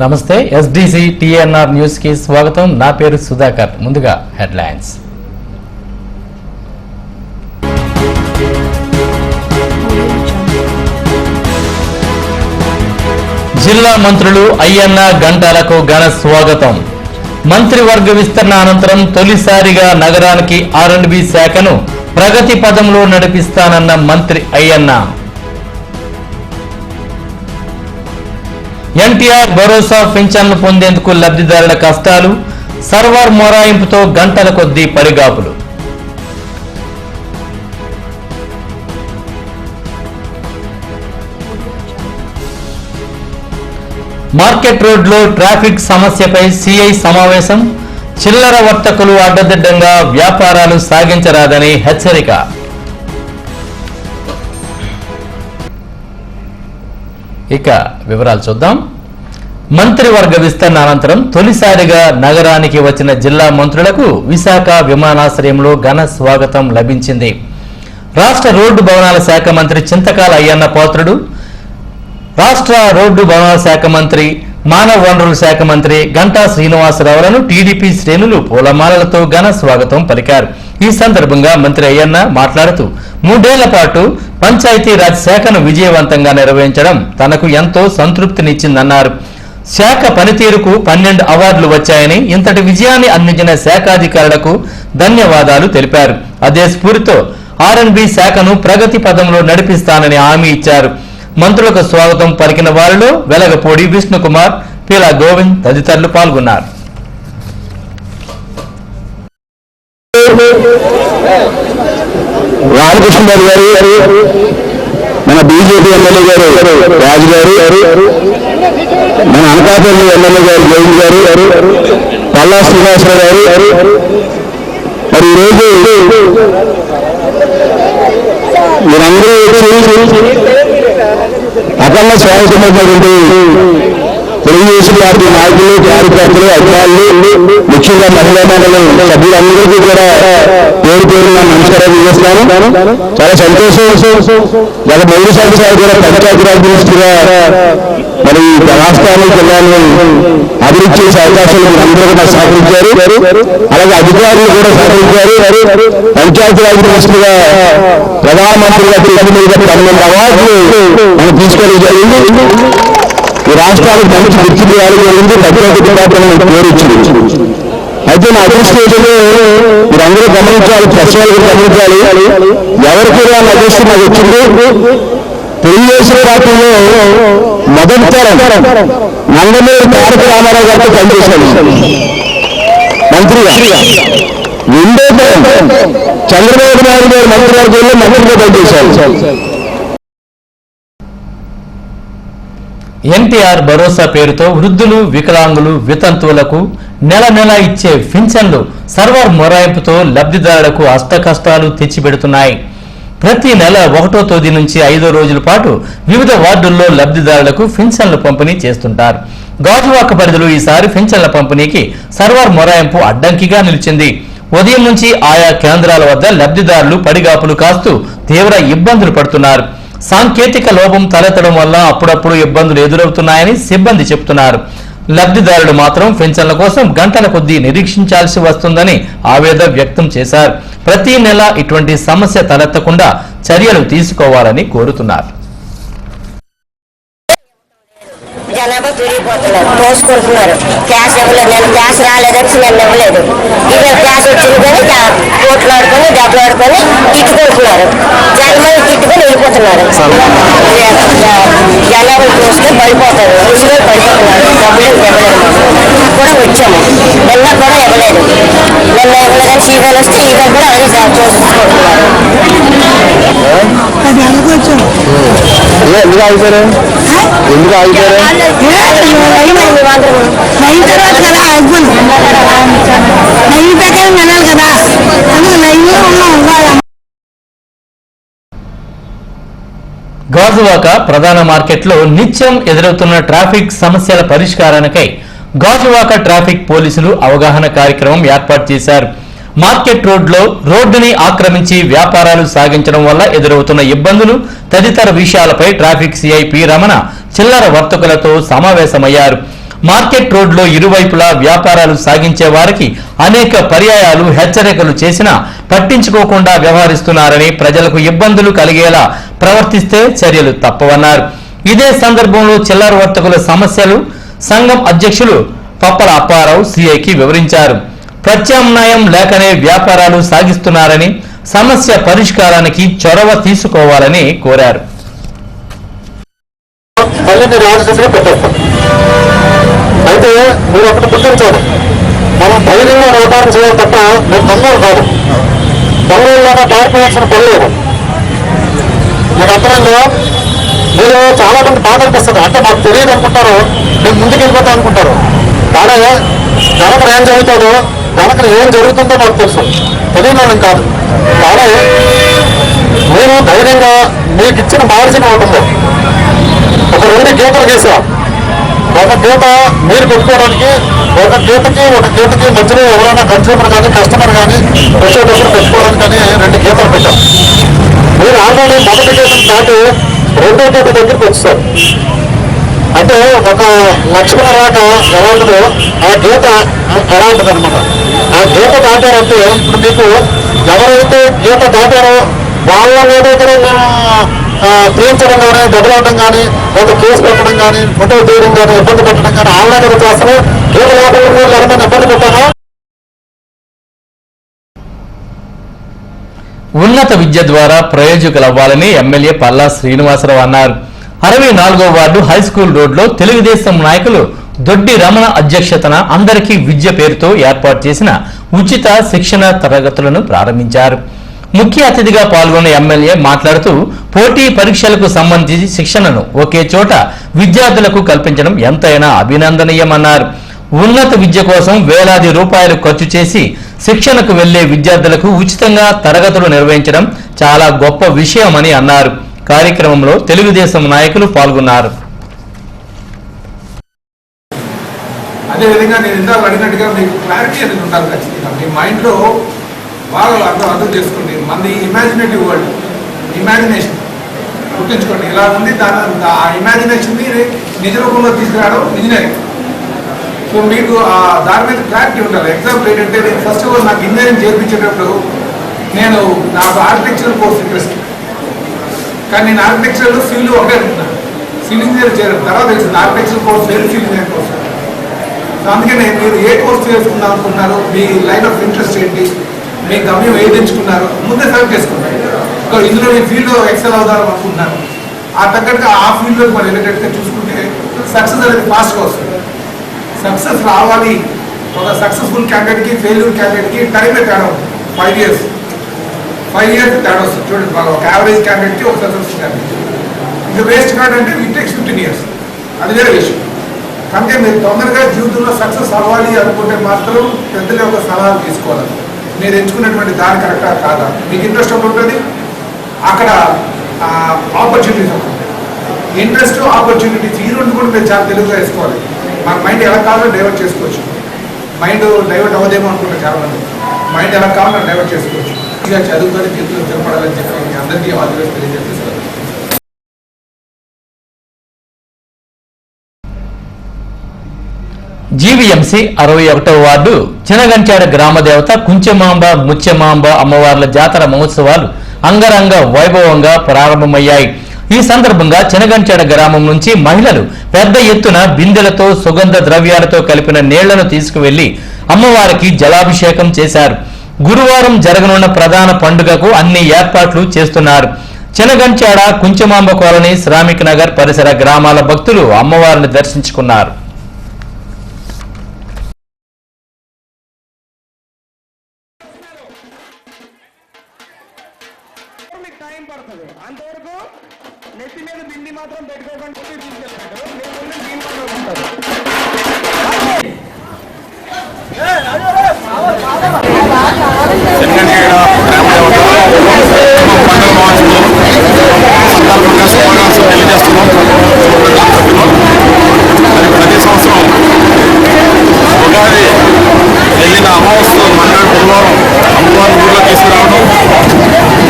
నమస్తే SDC TNR news కి స్వాగతం. నా పేరు సుధాకర్. ముందుగా హెడ్లైన్స్. జిల్లా మంత్రులు అయ్యన్న గంటాలకు ఘన స్వాగతం. మంత్రివర్గ విస్తరణ అనంతరం తొలిసారిగా నగరానికి R&B శాఖను ప్రగతి పదంలో నడిపిస్తానన్న మంత్రి అయ్యన్న. ఎన్టీఆర్ భరోసా పింఛన్లు పొందేందుకు లబ్ధిదారుల కష్టాలు, సర్వర్ మొరాయింపుతో గంటల కొద్దీ పడిగాపులు. మార్కెట్ రోడ్లో ట్రాఫిక్ సమస్యపై సిఐ సమావేశం. చిల్లర వర్తకులు అడ్డదిడ్డంగా వ్యాపారాలు సాగించరాదని హెచ్చరిక. ఇక వివరాలు చూద్దాం. మంత్రివర్గ విస్తరణ అనంతరం తొలిసారిగా నగరానికి వచ్చిన జిల్లా మంత్రులకు విశాఖ విమానాశ్రయంలో ఘన స్వాగతం లభించింది. రాష్ట్ర రోడ్డు భవనాల శాఖ మంత్రి చింతకాల అయ్యన్న పాత్రుడు, రాష్ట్ర రోడ్డు భవనాల శాఖ మంత్రి, మానవ వనరుల శాఖ మంత్రి గంటా శ్రీనివాసరావులను టీడీపీ శ్రేణులు పూలమాలలతో ఘన స్వాగతం పలికారు. ఈ సందర్భంగా మంత్రి అయ్యన్న మాట్లాడుతూ 3 ఏళ్ల పాటు పంచాయతీరాజ్ శాఖను విజయవంతంగా నిర్వహించడం తనకు ఎంతో సంతృప్తినిచ్చిందన్నారు. శాఖ పనితీరుకు 12 అవార్డులు వచ్చాయని, ఇంతటి విజయాన్ని అందించిన శాఖాధికారులకు ధన్యవాదాలు తెలిపారు. అదే స్ఫూర్తితో R&B శాఖను ప్రగతి పదంలో నడిపిస్తానని హామీ ఇచ్చారు. మంత్రులకు స్వాగతం పలికిన వారిలో వెలగపూడి విష్ణుకుమార్, పీలా గోవింద్ తదితరులు పాల్గొన్నారు. రామకృష్ణరావు గారు, మన బీజేపీ ఎమ్మెల్యే గారు రాజు గారు, మన అనకాపల్లి ఎమ్మెల్యే గారు గోవింద్ గారు, పల్లా శ్రీనివాసరావు గారు, మరి ఈరోజు మీరందరూ అఖండ స్వాగతమైనటువంటి తెలుగుదేశం పార్టీ నాయకులు, కార్యకర్తలు, అధికారులు, ముఖ్యంగా మహిళా మండలి సభ్యులందరికీ కూడా పేరు పేరున నమస్కారాలు చేస్తున్నాను. చాలా సంతోషం. గత 3 సంవత్సరాలు కూడా పంచాయతీరాజ్ మినిస్టర్గా మరి రాష్ట్రాన్ని, జిల్లాను అభివృద్ధి చేసే అవకాశాలు అందరూ కూడా సహకరించారు. అలాగే అధికారులు కూడా సహకరించారు. పంచాయతీరాజ్ మినిస్టర్గా ప్రధానమంత్రిగా 12 అవార్డులు మనం తీసుకోవడం జరిగింది. ఈ రాష్ట్రానికి మంచి గుర్తింపు జరిగింది. ప్రత్యేక డిపార్ట్మెంట్ పేరు ఇచ్చింది. అయితే నా అదృష్టంలో మీరందరూ గమనించాలి, ప్రశ్నలు గమనించాలి. ఎవరికి వాళ్ళ అదృష్టం నాకు వచ్చింది. తెలుగుదేశం పార్టీలో మొదటి తరం నందమూరి తారక రామారావు గారితో పనిచేశాను మంత్రిగా. 2వ తరం చంద్రబాబు నాయుడు గారు మంత్రివర్గంలో మంత్రిగా పనిచేశారు. ఎన్టీఆర్ భరోసా పేరుతో వృద్ధులు, వికలాంగులు, వితంతువులకు నెల నెల ఇచ్చే పింఛన్లు సర్వర్ మొరాయింపుతో లబ్ధిదారులకు అష్టకష్టాలు తెచ్చిపెడుతున్నాయి. ప్రతి నెల 1వ తేదీ నుంచి 5 రోజుల పాటు వివిధ వార్డుల్లో లబ్ధిదారులకు పింఛన్లు పంపిణీ చేస్తుంటారు. గాజువాక పరిధిలో ఈసారి పింఛన్ల పంపిణీకి సర్వర్ మొరాయింపు అడ్డంకిగా నిలిచింది. ఉదయం నుంచి ఆయా కేంద్రాల వద్ద లబ్ధిదారులు పడిగాపులు కాస్తూ తీవ్ర ఇబ్బందులు పడుతున్నారు. సాంకేతిక లోపం తలెత్తడం వల్ల అప్పుడప్పుడు ఇబ్బందులు ఎదురవుతున్నాయని సిబ్బంది చెబుతున్నారు. లబ్ధిదారులు మాత్రం పింఛన్ల కోసం గంటల కొద్దీ నిరీక్షించాల్సి వస్తుందని ఆవేదన వ్యక్తం చేశారు. ప్రతి నెల ఇటువంటి సమస్య తలెత్తకుండా చర్యలు తీసుకోవాలని కోరుతున్నారు. జనాభా పెరిగిపోతున్నారు, మోసుకుంటున్నారు. క్యాష్ ఇవ్వలేదు, నేను క్యాష్ రాలేదని నేను ఇవ్వలేదు. ఇవాళ క్యాష్ వచ్చింది కానీ కోట్లు ఆడుకొని డబ్బులు ఆడుకొని తిట్టుకుంటున్నారు. జనమని తిట్టుకొని వెళ్ళిపోతున్నారు. జనాభా చూస్తే పడిపోతారు, ముసుగు పడిపోతున్నారు. డబ్బులు ఇవ్వలేదు కూడా వచ్చాము. నిన్న కూడా ఇవ్వలేదు. నిన్న ఇవ్వలేదని సీజన్ వస్తే ఇవాళ కూడా అది చూసుకుంటున్నారు. ఎందుకు ఆగిపోయారు? గాజువాక ప్రధాన మార్కెట్లో నిత్యం ఎదురవుతున్న ట్రాఫిక్ సమస్యల పరిష్కారానికై గాజువాక ట్రాఫిక్ పోలీసులు అవగాహన కార్యక్రమం ఏర్పాటు చేశారు. మార్కెట్ రోడ్డుని ఆక్రమించి వ్యాపారాలు సాగించడం వల్ల ఎదురవుతున్న ఇబ్బందులు తదితర విషయాలపై ట్రాఫిక్ సిఐ పి రమణ చిల్లర వర్తకులతో సమావేశమయ్యారు. మార్కెట్ రోడ్లో ఇరువైపులా వ్యాపారాలు సాగించే వారికి అనేక పర్యాయాలు హెచ్చరికలు చేసినా పట్టించుకోకుండా వ్యవహరిస్తున్నారని, ప్రజలకు ఇబ్బందులు కలిగేలా ప్రవర్తిస్తే చర్యలు తప్పవన్నారు. ఇదే సందర్భంలో చిల్లర వర్తకుల సమస్యలు సంఘం అధ్యక్షులు పప్పల అప్పారావు సిఐకి వివరించారు. ప్రత్యామ్నాయం లేకనే వ్యాపారాలు సాగిస్తున్నారని, సమస్య పరిష్కారానికి చొరవ తీసుకోవాలని కోరారు. అయితే మీరు ఒకటి గుర్తించాలి, మనం ధైర్యంగా వ్యాపారం చేయాలి తప్ప మీరు దొంగలు కాదు. దొంగల్లోనే పారిపోవాల్సిన పని లేదు. మీకు అర్థమైందో? మీరు చాలా మంది బాధ అనిపిస్తుంది, అంటే మాకు తెలియదు అనుకుంటారు, మేము ముందుకు వెళ్ళిపోతాం అనుకుంటారు. కానీ వెనక ఏం జరుగుతుందో, వెనక ఏం జరుగుతుందో మాకు తెలుసు, తెలియని వాళ్ళం కాదు. కానీ మీరు ధైర్యంగా మీకు ఇచ్చిన మార్జిన్ ఉంటుంది. ఒక 2 గీతలు గీసాం. ఒక గీత మీరు పెట్టుకోవడానికి, ఒక గీతకి మధ్యలో ఎవరైనా కన్స్యూమర్ కానీ కస్టమర్ కానీ వచ్చేటప్పుడు పెట్టుకోవడానికి కానీ 2 గీతలు పెట్టాం. మీరు ఆల్రెడీ మొదటి గీతను దాటి 2వ గీత దగ్గరికి వచ్చారు. అంటే ఒక లక్ష్మణ రేఖ ఎలా ఉంటుందో ఆ గీత ఎలా ఉంటుంది అనమాట. ఆ గీత దాటారంటే ఇప్పుడు మీకు ఎవరైతే గీత దాటారో వాళ్ళ మీద తీయించడం కానీ, దెబ్బలాడడం కానీ, లేదా కేసు పెట్టడం కానీ, ఫోటో తీయడం కానీ, ఇబ్బంది పెట్టడం కానీ ఆన్లైన్ చేస్తారు. గీత లేకుండా ఎవరైనా ఇబ్బంది పెట్టారా? ఉన్నత విద్య ద్వారా ప్రయోజకులవ్వాలని ఎమ్మెల్యే పల్లా శ్రీనివాసరావు అన్నారు. 64వ వార్డు హైస్కూల్ రోడ్లో తెలుగుదేశం నాయకులు దొడ్డి రమణ అధ్యక్షతన అందరికీ విద్య పేరుతో ఏర్పాటు చేసిన ఉచిత శిక్షణ తరగతులను ప్రారంభించారు. ముఖ్య అతిథిగా పాల్గొన్న ఎమ్మెల్యే మాట్లాడుతూ పోటీ పరీక్షలకు సంబంధించి శిక్షణను ఒకే చోట విద్యార్థులకు కల్పించడం ఎంతైనా అభినందనీయమన్నారు. ఉన్నత విద్య కోసం వేలాది రూపాయలు ఖర్చు చేసి శిక్షణకు వెళ్లే విద్యార్థులకు ఉచితంగా తరగతులు నిర్వహించడం చాలా గొప్ప విషయమని అన్నారు. కార్యక్రమంలో తెలుగుదేశం నాయకులు పాల్గొన్నారు. అదేవిధంగా నేను ఇందాక అడిగినట్టుగా మీకు క్లారిటీ అనేది ఉండాలి. ఖచ్చితంగా మీ మైండ్లో బాగా అర్థం చేసుకోండి. మనది ఇమాజినేటివ్ వరల్డ్, ఇమాజినేషన్ గుర్తుంచుకోండి. ఇలా ఉంది, ఆ ఇమాజినేషన్ని నిజ రూపంలో తీసుకురావడం ఇంజనీరింగ్. సో మీకు దాని మీద క్లారిటీ ఉండాలి. ఎగ్జాంపుల్ ఏంటంటే, నేను ఫస్ట్ ఆఫ్ ఆల్ నాకు ఇంజనీరింగ్ చేర్పించేటప్పుడు నాకు ఆర్కిటెక్చరల్ కోర్స్ ఇంట్రెస్ట్, కానీ నేను ఆర్కిటెక్చరల్ సివిల్ ఒకటే అనుకున్నాను. సివిల్ ఇంజనీర్ చేయడం తర్వాత తెలిసింది ఆర్కిటెక్చరల్ కోర్స్ వేరు, సివిల్ ఇంజనీర్ కోర్స్. సో అందుకనే మీరు ఏ కోర్స్ చేసుకుందాం అనుకుంటున్నారు, మీ లైన్ ఆఫ్ ఇంట్రెస్ట్ ఏంటి, మీ గమ్యం ఏది ఎంచుకున్నారు ముందే సెలెక్ట్ చేసుకుంటారు. ఇందులో మీ ఫీల్డ్లో ఎక్సెల్ అవుదాం అనుకుంటున్నారు, ఆ తగ్గట్టుగా ఆ ఫీల్డ్లో మనం రిలేటెడ్గా చూసుకుంటే సక్సెస్ అనేది ఫాస్ట్గా వస్తుంది. సక్సెస్ రావాలి, ఒక సక్సెస్ఫుల్ క్యాండిడేట్కి ఫెయిల్యూర్ క్యాండిడేట్కి టైమే తేడా ఉంటుంది. 5 years తేడా వస్తుంది. చూడండి, ఒక యావరేజ్ క్యాండిడేట్కి ఒక సక్సెస్ఫుల్ క్యాండిడేట్. ఇంకా వేస్ట్ క్యాండిడేట్ అంటే ఇట్ టేక్స్ 15 years, అది వేరే విషయం. కనుక మీరు తొందరగా జీవితంలో సక్సెస్ అవ్వాలి అనుకుంటే మాత్రం పెద్దల యొక్క సలహాలు తీసుకోవాలి. మీరు ఎంచుకున్నటువంటి దారి కరెక్టా కాదా, మీకు ఇంట్రెస్ట్ ఒకటి ఉంటుంది, అక్కడ ఆపర్చునిటీస్ ఒకటి. ఇంట్రెస్ట్, ఆపర్చునిటీస్ ఈ రెండు కూడా మీరు చాలా తెలుగుగా వేసుకోవాలి. మన మైండ్ ఎలా కావాలో డైవర్ట్ చేసుకోవచ్చు. మైండ్ డైవర్ట్ అవ్వదేమో అనుకుంటారు చాలామంది. మైండ్ ఎలా కావాలో డైవర్ట్ చేసుకోవచ్చు. ఇక చదువుకొని జీవితంలో స్థిరపడాలని చెప్పి అందరికీ ఆదివేసి తెలియజేస్తారు. జీవీఎంసీ 61వ వార్డు చినగంచాడ గ్రామ దేవత కుంచెమాంబ ముత్యమాంబ అమ్మవార్ల జాతర మహోత్సవాలు అంగరంగ వైభవంగా ప్రారంభమయ్యాయి. ఈ సందర్భంగా చినగంచాడ గ్రామం నుంచి మహిళలు పెద్ద ఎత్తున బిందెలతో సుగంధ ద్రవ్యాలతో కలిపిన నీళ్లను తీసుకువెళ్లి అమ్మవారికి జలాభిషేకం చేశారు. గురువారం జరగనున్న ప్రధాన పండుగకు అన్ని ఏర్పాట్లు చేస్తున్నారు. చినగంచాడ, కుంచెమాంబ కాలనీ, శ్రామిక్ నగర్ పరిసర గ్రామాల భక్తులు అమ్మవారిని దర్శించుకున్నారు. టైం పడుతుంది, అంతవరకు నెత్తి మీద బింది మాత్రం పెట్టుకోకుండా తీసుకెళ్ళాడు. ప్రతి సంవత్సరం ఉగాది వెళ్ళిన అమావాస్య మన్నాడు గురువారం అమ్మవారి ఊళ్ళో తీసుకురావడం,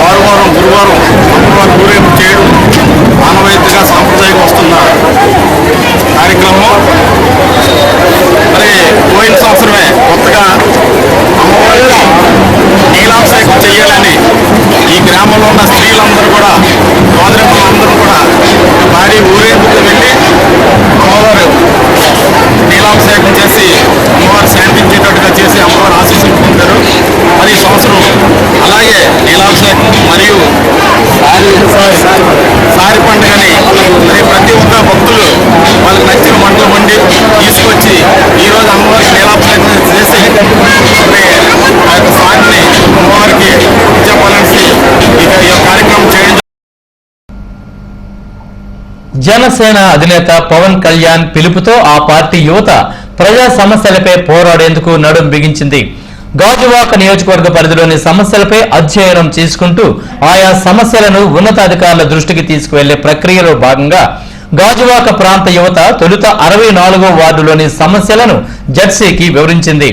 వారం గురువారం అమ్మవారి ఊరేగింపు చేయడం ఆనవాయితీగా సాంప్రదాయంగా వస్తున్న కార్యక్రమం. గ్రామంలో ఉన్న స్త్రీలందరూ కూడా సోదరిమణులందరూ కూడా భారీ ఊరేగింపుకు వెళ్ళి అమ్మవారు నీలాభిషేకం చేసి అమ్మవారు శాంతించేటట్టుగా చేసి అమ్మవారు ఆశీస్సులు పొందారు. మరి ఈ సంవత్సరం అలాగే నీలాభిషేకం మరియు సారి పండుగని మరి ప్రతి ఒక్క భక్తులు వాళ్ళకి నచ్చిన వంటలు వండి తీసుకొచ్చి ఈరోజు అమ్మవారికి నీలాభిషేకం చేసి మరి ఆ యొక్క సారిని అమ్మవారికి చెప్పాలని ఈ కార్యక్రమం చేయడం. జనసేన అధినేత పవన్ కళ్యాణ్ పిలుపుతో ఆ పార్టీ యువత ప్రజా సమస్యలపై పోరాడేందుకు నడుం బిగించింది. గాజువాక నియోజకవర్గ పరిధిలోని సమస్యలపై అధ్యయనం చేసుకుంటూ ఆయా సమస్యలను ఉన్నతాధికారుల దృష్టికి తీసుకువెళ్లే ప్రక్రియలో భాగంగా గాజువాక ప్రాంత యువత తొలుత 64వ వార్డులోని సమస్యలను జడ్సీకి వివరించింది.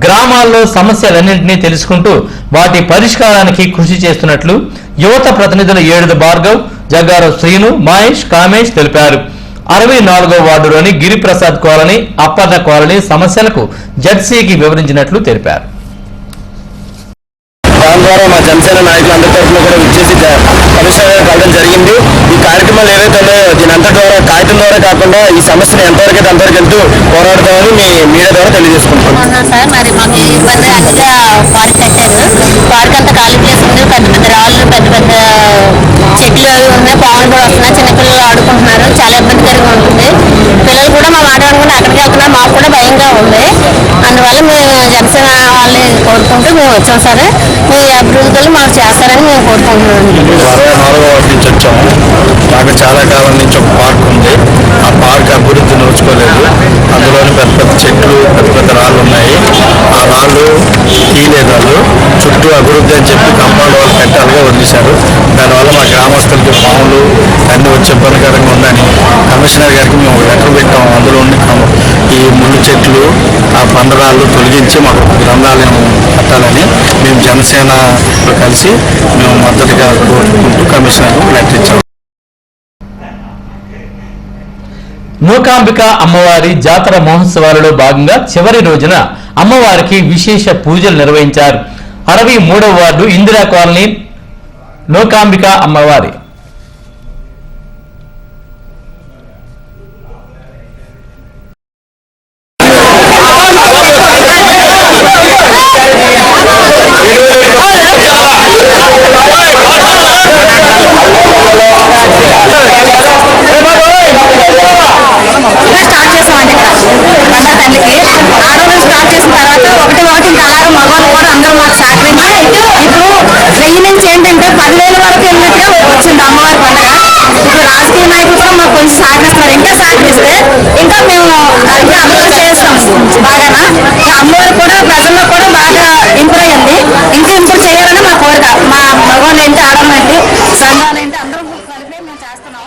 గ్రామాల్లో సమస్యలన్నింటినీ తెలుసుకుంటూ వాటి పరిష్కారానికి కృషి చేస్తున్నట్లు యువత ప్రతినిధులు ఏడుద భార్గవ్, జగ్గారావు శ్రీను, మహేష్, కామేష్ తెలిపారు. 64వ వార్డులోని గిరిప్రసాద్ కాలనీ, అప్పన్న కాలనీ సమస్యలకు జడ్సీకి వివరించినట్లు తెలిపారు. దాని ద్వారా మా జనసేన నాయకులందరి తరఫున కూడా విచ్చేసి కమిషనర్ గారు కలవడం జరిగింది. ఈ కార్యక్రమాలు ఏవైతే ఉన్నాయో దీనంతా ద్వారా కాగితం ద్వారా కాకుండా ఈ సమస్యను ఎంతవరకు అయితే అంతవరకు వెళ్తూ పోరాడతామని మీ మీడియా ద్వారా తెలియజేసుకుంటున్నాం. సార్ మరి మాకు ఇబ్బంది అదిగా పార్క్ కట్టారు. పార్క్ అంతా ఖాళీ ప్లేస్ ఉంది. పెద్ద పెద్ద రాళ్ళు, పెద్ద పెద్ద చెట్లు అవి ఉన్నాయి. పాములు కూడా వస్తున్నాయి. చిన్నపిల్లలు ఆడుకుంటున్నారు. చాలా ఇబ్బందికరంగా ఉంటుంది. పిల్లలు కూడా మా మాట అనుకుంటే అక్కడికి వెళ్తున్నారు. మాకు కూడా భయంగా ఉంది. అందువల్ల మేము జనసేన వాళ్ళని కోరుకుంటూ మేము వచ్చాం సార్. మీ అభివృద్ధులు మాకు చేస్తారని మేము కోరుకుంటున్నాం. 64వ వార్డు నుంచి వచ్చాము. మాకు చాలా కాలం నుంచి ఒక పార్క్ ఉంది. ఆ పార్క్ అభివృద్ధి నోచుకోలేదు. అందులోని పెద్ద పెద్ద చెట్లు, పెద్ద పెద్ద రాళ్ళు ఉన్నాయి. ఆ రాళ్ళు తీయలేదు. వాళ్ళు చుట్టూ అభివృద్ధి అని చెప్పి కంపౌండ్ వాళ్ళు పెట్టాలుగా వదిలేశారు. దానివల్ల మా గ్రామస్తులకి పాములు అన్నీ వచ్చే ఇబ్బందికరంగా ఉందని కమిషనర్ గారికి మేము లెటర్ పెట్టాము. అందులో ఉండి ఈ ముళ్ళు చెట్లు, ఆ బండరాళ్ళు తొలగించి మాకు గ్రంథాలయం కట్టాలని మేము జనసేన కలిసి మేము మద్దతుగా కోరుకుంటూ కమిషనర్కు లెటర్ ఇచ్చాము. నూకాంబిక అమ్మవారి జాతర మహోత్సవాలలో భాగంగా చివరి రోజున అమ్మవారికి విశేష పూజలు నిర్వహించారు. 63వ వార్డు ఇందిరా కాలనీ నూకాంబిక అమ్మవారి ఏంటంటే 10,000 వరకు వెళ్ళినట్టుగా వచ్చింది అమ్మవారి పండుగ. ఇప్పుడు రాజకీయ నాయకులు కూడా మాకు కొంచెం సహకరిస్తున్నారు. ఇంకా సహకరిస్తే ఇంకా మేము అభివృద్ధి చేస్తాం బాగా. అమ్మవారు కూడా ప్రజల్లో కూడా బాగా ఇంప్రూవ్ అయింది. ఇంకా ఇంప్రూవ్ చేయాలని మా కోరిక. మా మగవాళ్ళు ఏంటి, ఆడవాళ్ళు ఏంటి, సంఘాలు ఏంటి అందరూ కలిపి మేము చేస్తున్నాం.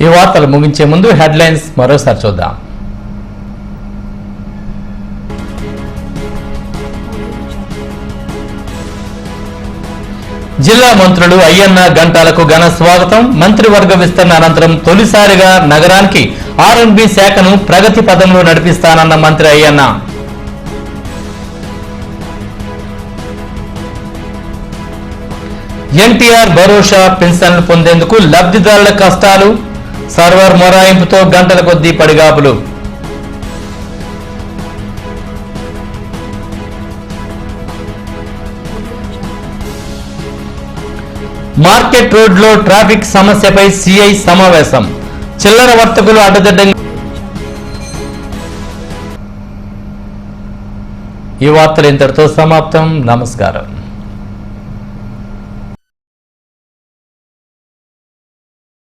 ఈ వార్తలు ముగించే ముందు హెడ్లైన్స్ మరోసారి చూద్దాం. జిల్లా మంత్రులు అయ్యన్న గంటాలకు ఘన స్వాగతం. మంత్రివర్గ విస్తరణ అనంతరం తొలిసారిగా నగరానికి R&B శాఖను ప్రగతి పదంలో నడిపిస్తానన్న మంత్రి అయ్యన్న. ఎన్టీఆర్ భరోసా పెన్షన్లు పొందేందుకు లబ్ధిదారుల కష్టాలు, సర్వర్ మొరాయింపుతో గంటల కొద్దీ పడిగాపులు. మార్కెట్ రోడ్లో ట్రాఫిక్ సమస్యపై సిఐ సమావేశం. చిల్లర వర్తకులు అడ్డదిడ్డంగా. ఈ వార్తలు ఇంతటితో సమాప్తం. నమస్కారం.